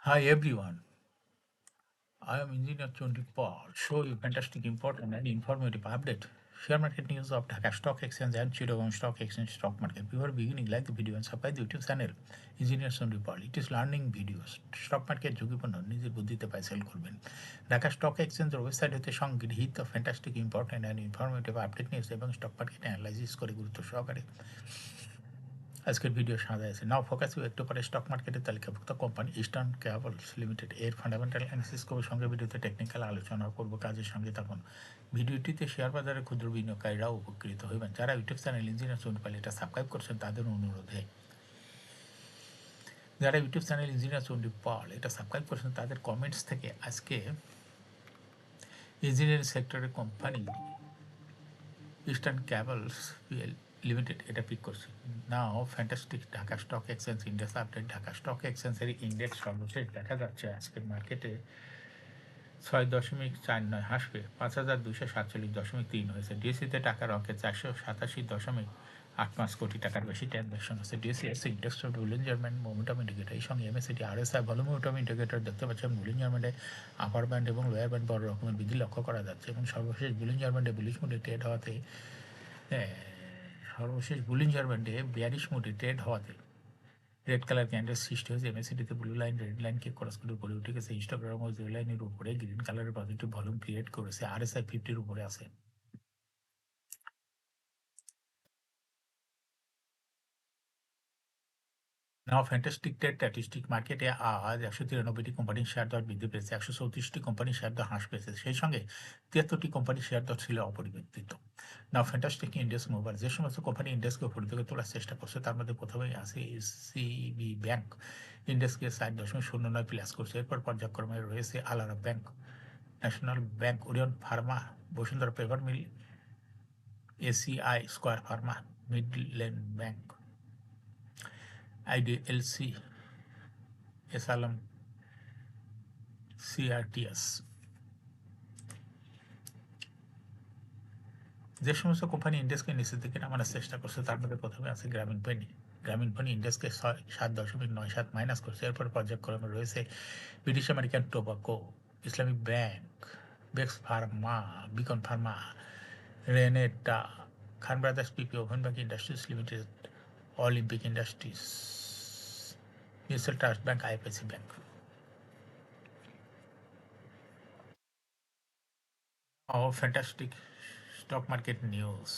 Hi everyone, I am Engineer Chundi Paul. Show you fantastic, important and informative update. Share market news of Dhaka Stock Exchange and Chittagong Stock Exchange stock market. Before beginning, like the video and subscribe the YouTube channel Engineer Chundi Paul. It is learning videos. Stock market ঝুঁকিপূর্ণ নিজের বুদ্ধিতে পাই sell করবেন Dhaka stock এক্সচেঞ্জের website হতে সংগৃহীত fantastic important and informative update news এবং stock market analysis করে গুরুত্ব সহকারে আজকের ভিডিও সাজা আছে নাও ফোকাস একটু পরে স্টক মার্কেটের তালিকাভুক্ত কোম্পানি ইস্টার্ন কেবলস লিমিটেড এর ফান্ডামেন্টাল অ্যানালিসিস করব সঙ্গে ভিডিওতে টেকনিক্যাল আলোচনা করব কাজের সঙ্গে থাকুন ভিডিওটিতে শেয়ার বাজারে ক্ষুদ্র বিনিয়োগকারীরাও উপকৃত হবেন যারা ইউটিউব চ্যানেল ইঞ্জিনিয়ার চন্ডিপাল এটা সাবস্ক্রাইব করছেন তাদের অনুরোধে যারা ইউটিউব চ্যানেল ইঞ্জিনিয়ার চন্ডিপাল এটা সাবস্ক্রাইব করছেন তাদের কমেন্টস থেকে আজকে ইঞ্জিনিয়ারিং সেক্টরের কোম্পানি ইস্টার্ন ক্যাবলস লিমিটেড এটা পিক করছে now fantastic Dhaka stock exchange index update Dhaka stock এক্সচেঞ্জের ইন্ডেক্স সর্বশেষ দেখা যাচ্ছে আজকের মার্কেটে 6.49 হাসবে 5,247.3 হয়েছে ডিএসসিতে টাকার অঙ্কে 487.85 কোটি টাকার বেশি ট্রানজ্যাকশন আছে ডিএসসিএস ইন্ডেক্স বুলিঞ্জারম্যান মোমেন্টাম ইন্ডিকেটার এই সঙ্গে এমএসিটি আরএসআই ভলিউমেটম ইন্ডিকেটর দেখতে পাচ্ছেন বুলিঞ্জারম্যানে আপার ব্যান্ড এবং লোয়ার ব্যান্ড বড় রকমের বৃদ্ধি লক্ষ্য করা যাচ্ছে এবং সর্বশেষ বুলিঞ্জারম্যান্ডে বুলিশ মুডে ট্রেড হওয়াতে সর্বশেষ বুলিঞ্জারম্যান্ডে বিয়ারিশ মুডে ট্রেড হওয়াতে রেড কালার ক্যান্ডেল সৃষ্টি হয়েছে এমএসিডিতে ব্লু লাইন রেড লাইনকে ক্রস করে উপরে উঠে গেছে ইনস্টাগ্রাম ও জিরো লাইনের উপরে গ্রিন কালারের পজিটিভ ভলিউম ক্রিয়েট করেছে আরএসআই 50-র উপরে আছে নাও ফ্যান্টাস্টিক ট্রেড স্ট্যাটিস্টিক মার্কেটে আজ 193টি কোম্পানির শেয়ার দর বৃদ্ধি পেয়েছে 134টি কোম্পানির শেয়ার দর হ্রাস পেয়েছে সেই সঙ্গে 73টি কোম্পানির শেয়ার দর ছিল অপরিবর্তিত নাও ফ্যান্টাস্টিক ইন্ডেক্স মোবাইল যে সমস্ত কোম্পানি ইন্ডেক্সকে উপর দিকে তোলার চেষ্টা করছে তার মধ্যে প্রথমেই আছে এসসিবি ব্যাংক ইন্ডেক্সকে 4.09 প্লাস করছে এরপর পর্যায়ক্রমে রয়েছে আলারা bank National Bank Orion Pharma Bashundhara paper mill ACI Square Pharma Midland Bank IDLC এসালাম সিআরটিএস যে সমস্ত কোম্পানি ইন্ডেক্সকে নিচের দিকে নামানোর চেষ্টা করছে তার মধ্যে প্রথমে আছে গ্রামীণ ফোন ইন্ডেক্সকে 7.97 মাইনাস করছে এরপর পর্যায়ক্রমে রয়েছে British American Tobacco Islamic Bank বেক্স pharma Beacon Pharma Renata Khan Brothers PP ওভেনবার্গ Industries Limited Olympic Industries Mutual Trust Bank IFIC Bank fantastic stock market news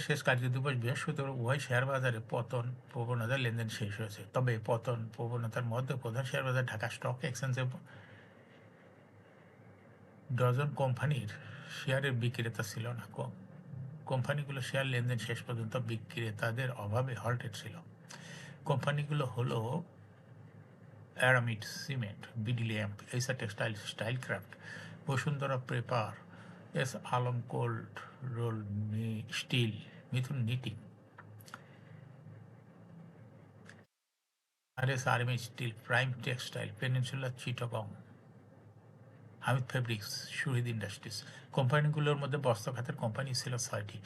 শেষ কার্যদিবস বৃহস্পতিবার উভয় শেয়ার বাজারে পতন প্রবণতার লেনদেন শেষ হয়েছে তবে পতন প্রবণতার মধ্যে প্রধান শেয়ার বাজার ঢাকা স্টক এক্সচেঞ্জে ডজন কোম্পানির শেয়ারের বিক্রেতা ছিল না কোম্পানিগুলো শেয়ার লেনদেন শেষ পর্যন্ত বিক্রেতাদের অভাবে হল্টেড ছিল কোম্পানিগুলো হলো অ্যারামিড সিমেন্ট বিডি ল্যাম্প এইসা textile Style Craft Bashundhara paper S Alam cold roll steel Mithun knitting RS army steel Prime Textile Peninsula Chittagong Hamid fabrics Shahid industries কোম্পানিগুলোর মধ্যে বস্ত্র খাতের কোম্পানি ছিল 6টি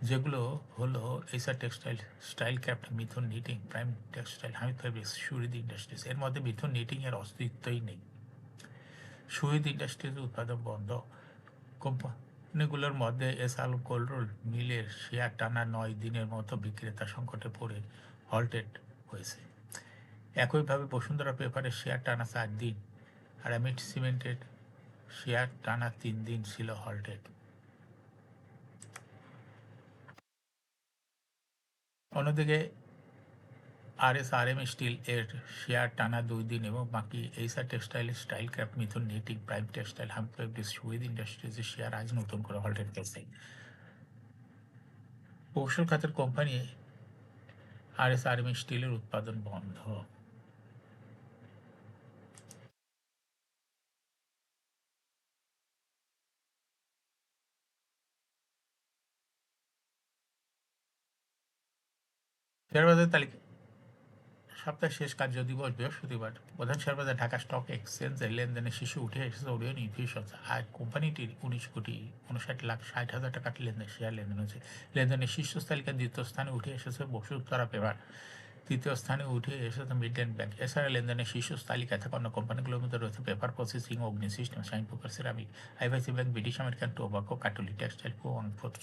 যেগুলো হলো এইসা textile Style Craft Mithun knitting Prime Textile Hamid fabrics Shahid industries এর মধ্যে মিথুন নিটিংয়ের অস্তিত্বই নেই শহীদ ইন্ডাস্ট্রিজ উৎপাদন বন্ধ কোম্পানিগুলোর মধ্যে এস আলম কোল্ড রোল মিলের শেয়ার টানা 9 দিনের মতো বিক্রেতা সংকটে পড়ে হল্টেড হয়েছে একইভাবে বসুন্ধরা পেপারের শেয়ার টানা 4 দিন আর অ্যামিড সিমেন্টের শেয়ার টানা 3 দিন ছিল হল্টেড অন্যদিকে আরএসআরএম স্টিল এর শেয়ার টানা 2 দিন এবং বাকি এইসা textile Style Craft Mithun knitting Prime textile হামফেব্রিক্স শহীদ ইন্ডাস্ট্রিজের শেয়ার আজ নতুন করে হল্টেড গেছে কৌশল খাতের কোম্পানি আরএসআরএম স্টিলের উৎপাদন বন্ধ শেয়ার বাজার তালিকা সপ্তাহের শেষ কার্যদিবস বৃহস্পতিবার প্রধান শেয়ার বাজার ঢাকা স্টক এক্সচেঞ্জের লেনদেনের শীর্ষে উঠে এসেছে ওরিয়ন ইনফিউশনস। আর কোম্পানিটির 19,59,60,000 টাকার শেয়ার লেনদেন হয়েছে। লেনদেনের শীর্ষ তালিকার দ্বিতীয় স্থানে উঠে এসেছে বসুন্ধরা পেপার, তৃতীয় স্থানে উঠে এসেছে মিডল্যান্ড ব্যাংক। এছাড়া লেনদেনের শীর্ষ তালিকায় থাকা অন্য কোম্পানিগুলোর মধ্যে রয়েছে paper processing, Agni system, shine paper ceramic, আইভাইসি ব্যাংক, ব্রিটিশ আমেরিকান টোবাকো, কাটুলি টেক্সটাইল, ওয়ান ফোর্থ।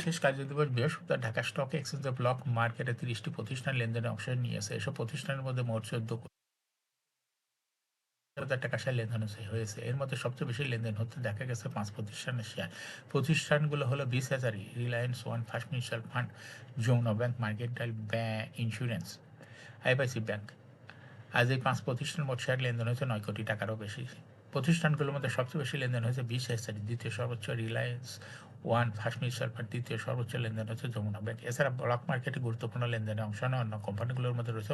শেষ কার্যদিবস বৃহস্পতিবার ঢাকা স্টক এক্সচেঞ্জের ব্লক মার্কেটে 30টি প্রতিষ্ঠান লেনদেনে অংশ নিয়েছে। এসব প্রতিষ্ঠানের মধ্যে মোট 14,000 টাকা শেয়ার লেনদেন হয়েছে। এর মধ্যে সবচেয়ে বেশি লেনদেন হতে দেখা গেছে 5 প্রতিষ্ঠানের শেয়ার। প্রতিষ্ঠানগুলো হলো বিস হাজারি, Reliance, one first mutual fund, Jamuna bank, mercantile insurance, আইভাইসি ব্যাংক। আজ এই 5 প্রতিষ্ঠানের মোট শেয়ার লেনদেন হয়েছে 9 কোটি টাকারও বেশি। প্রতিষ্ঠানগুলোর মধ্যে সবচেয়ে বেশি লেনদেন হয়েছে বিস হাজারি, দ্বিতীয় সর্বোচ্চ Reliance, one first mutual fund, তৃতীয় সর্বোচ্চ লেনদেন হচ্ছে যমুনা ব্যাংক। এছাড়া ব্লক মার্কেটে গুরুত্বপূর্ণ লেনদেনে অংশ নেওয়া অন্য কোম্পানিগুলোর মধ্যে রয়েছে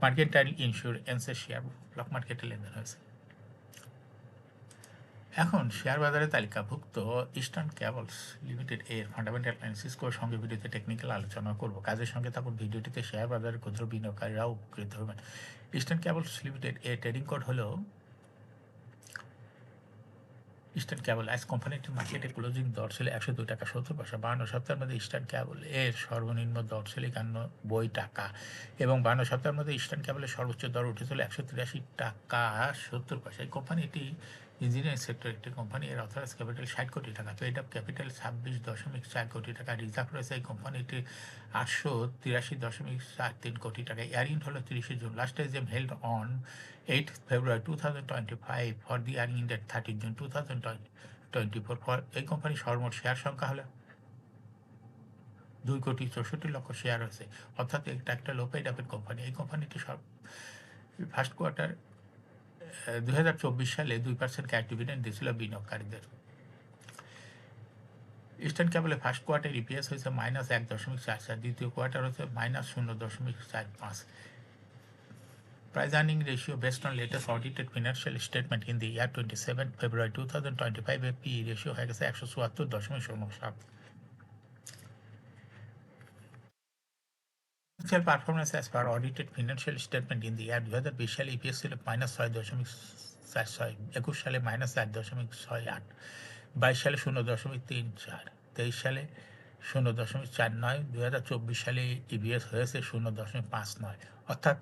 মার্কেন্টাইল ইন্স্যুরেন্সের শেয়ার ব্লক মার্কেটে লেনদেন হয়েছে। এখন শেয়ার বাজারে তালিকাভুক্ত ইস্টার্ন কেবলস লিমিটেড এর ফান্ডামেন্টাল অ্যানালিসিস করে সঙ্গে ভিডিওতে টেকনিক্যাল আলোচনা করব। কাজের সঙ্গে থাকুন ভিডিওটিতে। শেয়ার বাজারের ক্ষুদ্র বিনিয়োগকারীরাও উপকৃত হবেন। ইস্টার্ন কেবলস লিমিটেড এর ট্রেডিং কোড হলো ইস্টার্ন কেবল। আজ কোম্পানিটির মার্কেটে ক্লোজিং দর ছিল 102 টাকা 70 পয়সা। 52 সপ্তাহের মধ্যে ইস্টার্ন কেবল এর সর্বনিম্ন দর ছিল 91 টাকা এবং 52 সপ্তাহের মধ্যে ইস্টার্ন কেবলের সর্বোচ্চ দর উঠেছিল 183 টাকা 70 পয়সা। এই কোম্পানিটি ইঞ্জিনিয়ারিং সেক্টর একটি কোম্পানি। এর অথরাইজ ক্যাপিটাল 60 কোটি টাকা, পেড আপ ক্যাপিটাল 26.4 কোটি টাকা, রিজার্ভ রয়েছে এই কোম্পানিটির 883.43 কোটি টাকা। ইয়ারিং হলো 30 June. Last AGM held on 8 February 2025 for the earning date 30 June 2024 for এই কোম্পানির সর্বমোট শেয়ার সংখ্যা হলো 2,64,00,000 শেয়ার হয়েছে, অর্থাৎ এটা একটা লো পেড আপের কোম্পানি। এই কোম্পানিটি ফার্স্ট কোয়ার্টার 2024 সালে 2% ক্যাশ ডিভিডেন্ড দিয়েছিল বিনিয়োগকারীদের। ইস্টার্ন কেবলের ফার্স্ট কোয়ার্টার ইপিএস হয়েছে -1.44, দ্বিতীয় কোয়ার্টার হচ্ছে -0.45। Price earning ratio based on latest audited financial statement in the year 27 February 2025 এর PE ratio হয়ে গেছে 174.07। Financial performance as per audited financial statement in the year 2020 সালে EPS ছিল -6.46, 21 সালে -1.68, 22 সালে 0.34, 23 সালে 0.49, 2024 সালে EPS হয়েছে 0.59। অর্থাৎ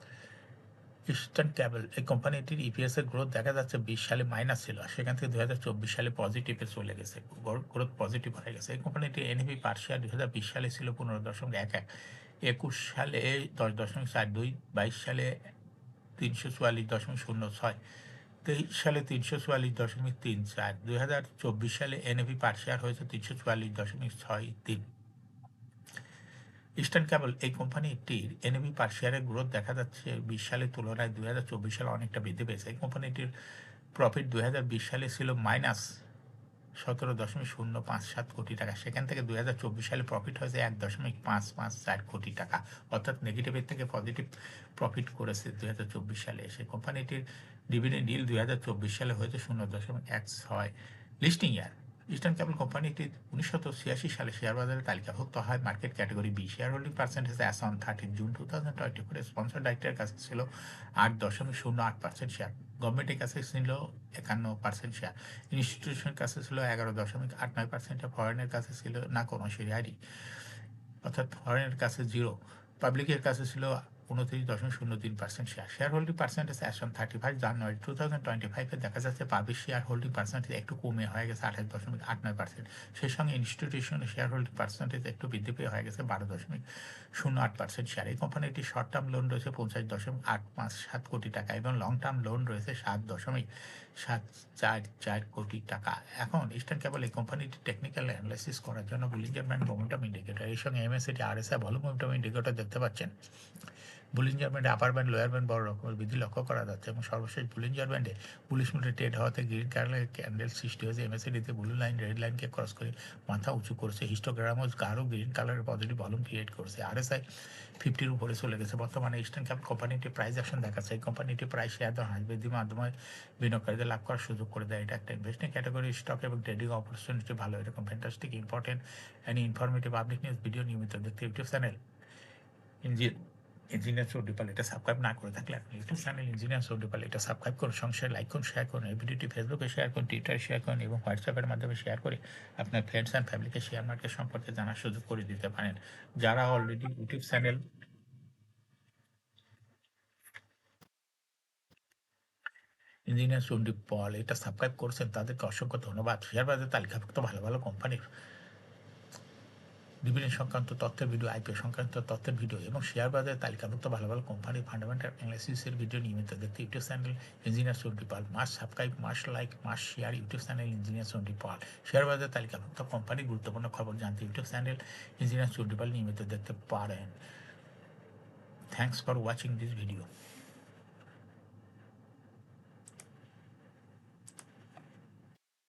ইস্টার্ন কেবল এই কোম্পানিটির ইপিএস এর গ্রোথ দেখা যাচ্ছে 20 সালে মাইনাস ছিল, সেখান থেকে 2024 সালে পজিটিভে চলে গেছে, গ্রোথ পজিটিভ হয়ে গেছে। এই কোম্পানিটির এনএভি পার শেয়ার 2020 সালে ছিল 15.11, 21 সালে 10.42, 22 সালে 344.06, 23 সালে 344.34, 2024 সালে এনএভি পার শেয়ার হয়েছে 344.63। ইস্টার্ন কেবল এই কোম্পানিটির এনএভি পার শেয়ারের গ্রোথ দেখা যাচ্ছে 20 সালের তুলনায় 2024 সালে অনেকটা বৃদ্ধি পেয়েছে। এই কোম্পানিটির প্রফিট 2020 সালে ছিল -17.057 কোটি টাকা, সেখান থেকে 2024 সালে প্রফিট হয়েছে 1.554 কোটি টাকা, অর্থাৎ নেগেটিভের থেকে পজিটিভ প্রফিট করেছে 2024 সালে এসে। কোম্পানিটির ডিভিডেন্ড yield 2024 সালে হয়েছে 0.16। লিস্টিং ইয়ার ইস্টার্ন কেবল কোম্পানিটি 1986 সালে শেয়ার বাজারে তালিকাভুক্ত হয় market category B. Share holding percentage as on 30 June 2024 sponsor ডাইরেক্টরের কাছে ছিল 8.08% শেয়ার, গভর্নমেন্টের কাছে ছিল 51% শেয়ার, ইনস্টিটিউশনের কাছে ছিল 11.89%, ফরেনের কাছে ছিল না কোনো শেয়ারই, অর্থাৎ ফরেনের কাছে 0, পাবলিকের কাছে ছিল 29.03% share. Share holding percentage as on 31 জানুয়ারি 2025 দেখা যাচ্ছে পাবলিক শেয়ার হোল্ডিং পার্সেন্টেজ একটু কমে হয়ে গেছে 28.89%। সেই সঙ্গে ইনস্টিটিউশনের শেয়ার হোল্ডিং পার্সেন্টেজ একটু বৃদ্ধি পেয়ে হয়ে গেছে 12.08% শেয়ার। এই কোম্পানিটির শর্ট টার্ম লোন রয়েছে 50.857 কোটি টাকা এবং লং টার্ম লোন রয়েছে 7.744 কোটি টাকা। এখন ইস্টার্ন কেবল এই কোম্পানিটির টেকনিক্যাল অ্যানালাইসিস করার জন্য বুলিঞ্জার ব্যান্ড মোমেন্টাম ইন্ডিকেটর, এর সঙ্গে MACT RSI volume momentum indicator দেখতে পাচ্ছেন। বুলিঞ্জার ব্যান্ডে আপার ব্যান্ড লোয়ার ব্যান্ড বড় রকমের বৃদ্ধি লক্ষ্য করা যাচ্ছে এবং সর্বশেষ বুলিঞ্জার ব্যান্ডে বুলিশ মুডে ট্রেড হওয়াতে গ্রিন কালারের ক্যান্ডেল সৃষ্টি হয়েছে। এমএসিডিতে ব্লু লাইন রেড লাইনকে ক্রস করে মাথা উঁচু করেছে। হিস্টোগ্রামও গাঢ় গ্রিন কালারের পজিটিভ ভলিউম ক্রিয়েট করেছে। আরএসআই 50-র উপরে চলে গেছে। বর্তমানে ইস্টার্ন ক্যাপ কোম্পানিটি প্রাইস অ্যাকশন দেখাচ্ছে। এই কোম্পানিটি প্রায় শেয়ার দর হ্রাস বৃদ্ধির মাধ্যমে বিনিয়োগকারীদের লাভ করার সুযোগ করে দেয়। এটা একটা ইনভেস্টিং ক্যাটাগরি স্টক এবং ট্রেডিং অপরচুনিটি ভালো। এরকম fantastic important and informative public news video নিয়মিত দেখতে ইউটিউব চ্যানেল ইঞ্জিনিয়ার সৌডিপাল এটা সাবস্ক্রাইব না করে থাকলে আপনি ইউটিউব চ্যানেল ইঞ্জিনিয়ার সৌডিপাল এটা সাবস্ক্রাইব করুন, সঙ্গে লাইক করুন, শেয়ার করুন। এই ভিডিওটি ফেসবুকে শেয়ার করুন, টুইটারে শেয়ার করুন এবং হোয়াটসঅ্যাপের মাধ্যমে শেয়ার করে আপনার ফ্রেন্ডস অ্যান্ড ফ্যামিলিকে শেয়ার মার্কেট সম্পর্কে জানার সুযোগ করে দিতে পারেন। যারা অলরেডি ইউটিউব চ্যানেল ইঞ্জিনিয়ার সৌডিপাল এটা সাবস্ক্রাইব করছেন তাদেরকে অসংখ্য ধন্যবাদ। শেয়ার বাজারে তালিকাভুক্ত ভালো ভালো কোম্পানির ডিভিডেন্ড সংক্রান্ত তথ্যের ভিডিও, আইপিও সংক্রান্ত তথ্যের ভিডিও এবং শেয়ার বাজারে তালিকাভুক্ত ভালো ভালো কোম্পানির ফান্ডামেন্টাল অ্যানালাইসিসের ভিডিও নিয়মিত দেখতে YouTube channel engineer Soudipal must subscribe, must like, must share YouTube channel engineer Soudipal. Share বাজারে তালিকাভুক্ত কোম্পানির গুরুত্বপূর্ণ খবর জানতে ইউটিউব চ্যানেল ইঞ্জিনিয়ার সৌডিপাল নিয়মিত দেখতে পারেন। Thanks for watching this video.